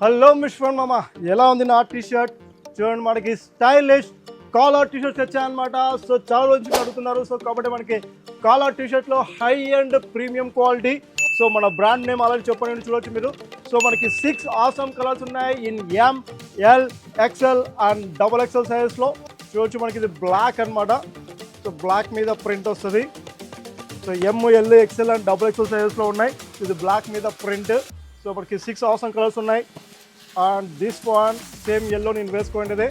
Hello మిశ్వన్ మామ, ఎలా ఉంది నా టీ షర్ట్? చూడండి, మనకి స్టైలిష్ కాలర్ టీ షర్ట్స్ వచ్చాయన్నమాట. సో చాలా రోజులు అడుగుతున్నారు. సో కాబట్టి మనకి కాలర్ టీ షర్ట్లో high and premium quality. So మన బ్రాండ్ నేమ్ అలాగే చెప్పండి, చూడొచ్చు మీరు. సో మనకి 6 ఆసమ్ కలర్స్ ఉన్నాయి in M, L, XL and XXL సైజెస్లో. చూడొచ్చు, మనకి ఇది బ్లాక్ అనమాట. సో బ్లాక్ మీద ప్రింట్ వస్తుంది. So M, L, XL and XXL సైజెస్లో ఉన్నాయి. ఇది బ్లాక్ మీద ప్రింట్. సో మనకి 6 ఆసమ్ కలర్స్ ఉన్నాయి. And this one same yellow నేను వేసుకోండిదే.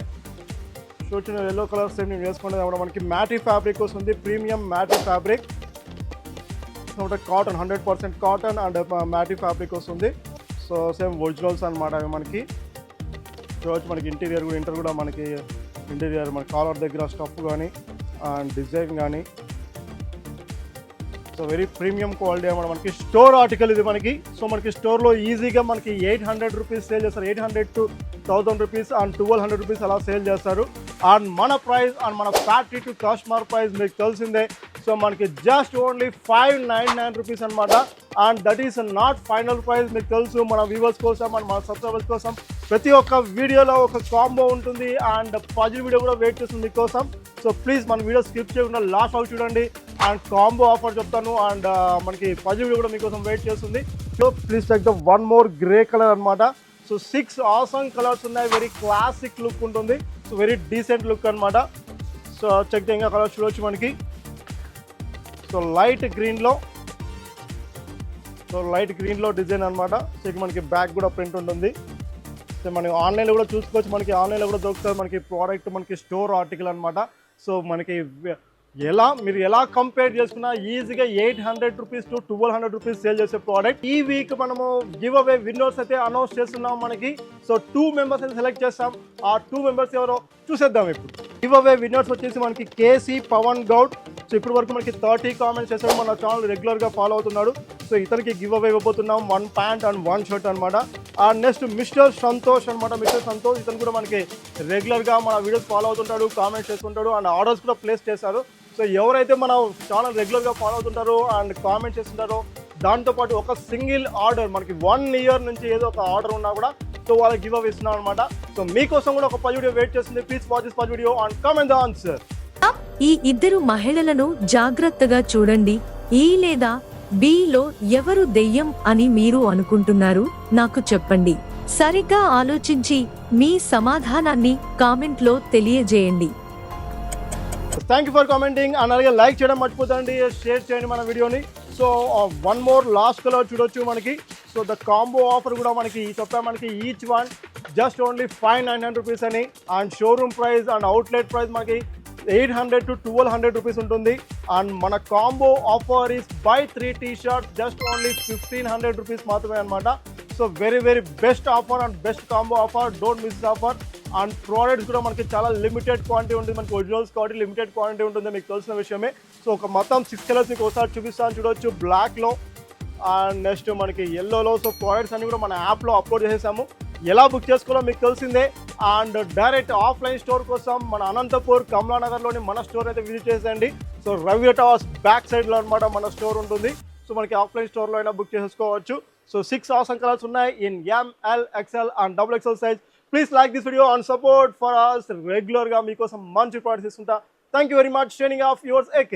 చూసిన ఎల్లో కలర్ సేమ్ నేను వేసుకోండి. అప్పుడు మనకి మ్యాటీ ఫ్యాబ్రిక్ వస్తుంది, premium మ్యాటీ fabric. Cotton 100% cotton and మ్యాటీ fabric వస్తుంది. సో సేమ్ ఒరిజినల్స్ అనమాట అవి మనకి. చూడవచ్చు, మనకి ఇంటీరియర్ కూడా మనకి ఇంటీరియర్ మన కాలర్ దగ్గర స్టఫ్ కానీ అండ్ డిజైన్ కానీ. సో వెరీ ప్రీమియం క్వాలిటీ అనమాట. మనకి స్టోర్ ఆర్టికల్ ఇది మనకి. సో మనకి స్టోర్లో ఈజీగా మనకి 800 రూపీస్ సేల్ చేస్తారు. 800 to 1000 రూపీస్ అండ్ 1200 రూపీస్ అలా సేల్ చేస్తారు. అండ్ మన ప్రైస్ అండ్ మన ఫ్యాక్టరీ టు కస్టమర్ ప్రైస్ మీకు తెలిసిందే. సో మనకి జస్ట్ ఓన్లీ 599 రూపీస్ అనమాట. And that is not final price. మీకు తెలుసు, మన వ్యూవర్స్ కోసం అండ్ మన సబ్స్క్రైబర్స్ కోసం ప్రతి ఒక్క వీడియోలో ఒక కాంబో ఉంటుంది అండ్ పజిల్ వీడియో కూడా వెయిట్ చేస్తుంది మీకోసం. సో ప్లీజ్ మన వీడియో స్కిప్ చేయకుండా లాస్ట్ అవుట్ చూడండి. అండ్ కాంబో ఆఫర్ చెప్తాను అండ్ మనకి పజిల్ వీడియో కూడా మీకోసం వెయిట్ చేస్తుంది. So please check the one more grey colour అనమాట. సో 6 ఆసమ్ కలర్స్ ఉన్నాయి. వెరీ క్లాసిక్ లుక్ ఉంటుంది. సో వెరీ డీసెంట్ లుక్ అనమాట. సో చెక్ ద ఇంకా కలర్స్ చూడవచ్చు మనకి. సో లైట్ గ్రీన్లో డిజైన్ అనమాట. సో మనకి బ్యాక్ కూడా ప్రింట్ ఉంటుంది. సో మనకి ఆన్లైన్లో కూడా చూసుకోవచ్చు. మనకి ఆన్లైన్లో కూడా దొరుకుతుంది మనకి ప్రోడక్ట్. మనకి స్టోర్ ఆర్టికల్ అనమాట. సో మనకి మీరు ఎలా కంపేర్ చేసుకున్నా ఈజీగా 800 రూపీస్ టు 1200 రూపీస్ సేల్ చేసే ప్రోడక్ట్. ఈ వీక్ మనము గివ్ అవే విన్నర్స్ అయితే అనౌన్స్ చేస్తున్నాం మనకి. సో 2 మెంబర్స్ అయితే సెలెక్ట్ చేస్తాం. ఆ 2 మెంబర్స్ ఎవరో చూసేద్దాం ఇప్పుడు. గివ్ అవే విన్నర్స్ వచ్చేసి మనకి కేసీ పవన్ గౌడ్. సో ఇప్పటి వరకు మనకి 30 కామెంట్స్ చేశాడు. మన ఛానల్ రెగ్యులర్గా ఫాలో అవుతున్నాడు. సో ఇతనికి గివ్ అవే ఇవ్వబోతున్నాం 1 ప్యాంట్ అండ్ 1 షర్ట్ అనమాట. అండ్ నెక్స్ట్ మిస్టర్ సంతోష్ అనమాట. మిస్టర్ సంతోష్ ఇతను కూడా మనకి రెగ్యులర్గా మన వీడియోస్ ఫాలో అవుతుంటాడు, కామెంట్స్ చేస్తుంటాడు అండ్ ఆర్డర్స్ కూడా ప్లేస్ చేశారు. సో ఎవరైతే మన ఛానల్ రెగ్యులర్గా ఫాలో అవుతుంటారో అండ్ కామెంట్ చేస్తుంటారో, దాంతోపాటు ఒక సింగిల్ ఆర్డర్ మనకి 1 ఇయర్ నుంచి ఏదో ఒక ఆర్డర్ ఉన్నా కూడా సో వాళ్ళకి గివ్ అవే ఇస్తున్నాం అనమాట. సో మీకోసం కూడా ఒక పది వీడియో వెయిట్ చేస్తుంది. ప్లీజ్ వాచ్ దిస్ పది video and comment the answer. ఈ ఇద్దరు మహిళలను జాగ్రత్తగా చూడండి. ఈ లేదా బిలో ఎవరు దెయ్యం అని మీరు అనుకుంటున్నారు? నాకు చెప్పండి. సరిగ్గా ఆలోచించి మీ సమాధానాన్ని కామెంట్లో తెలియజేయండి. Thank you for commenting and అలాగే లైక్ చేయడం మర్చిపోతండి, షేర్ చేయండి మన వీడియోని. So one more last colour చూడొచ్చు మనకి. సో ద కాంబో ఆఫర్ కూడా మనకి చెప్పా మనకి each one just only 599 rupees అని. And showroom price and outlet price మనకి 800 to 1200 రూపీస్ ఉంటుంది. అండ్ మన combo offer is buy 3 T shirts just only 1500 rupees మాత్రమే అనమాట. So very very best offer and best combo offer. Don't miss offer. And products కూడా మనకి చాలా limited quantity ఉంటుంది. మనకి ఒరిజినల్స్ కాబట్టి లిమిటెడ్ క్వాంటిటీ ఉంటుంది, మీకు తెలిసిన విషయమే. సో ఒక మొత్తం 6 కలర్స్ మీకు ఒకసారి చూపిస్తాను చూడొచ్చు. బ్లాక్లో అండ్ నెక్స్ట్ మనకి ఎల్లోలో. సో ప్రోడక్ట్స్ అన్ని కూడా మన యాప్లో అప్లోడ్ చేసేసాము. ఎలా బుక్ చేసుకోవాలో మీకు తెలిసిందే. అండ్ డైరెక్ట్ ఆఫ్లైన్ స్టోర్ కోసం మన అనంతపూర్ కమలానగర్లోని మన స్టోర్ అయితే విజిట్ చేసేయండి. సో రవి టవర్స్ బ్యాక్ సైడ్లో అనమాట మన స్టోర్ ఉంటుంది. సో మనకి ఆఫ్లైన్ స్టోర్లో అయినా బుక్ చేసుకోవచ్చు. సో 6 ఆసమ్ కలర్స్ ఉన్నాయి in M, L, XL and XXL size. Please like this video and support for us. రెగ్యులర్గా మీకోసం మంచి ప్రోడక్ట్స్ ఇస్తుంటా. Thank you very much. Shining of yours AK.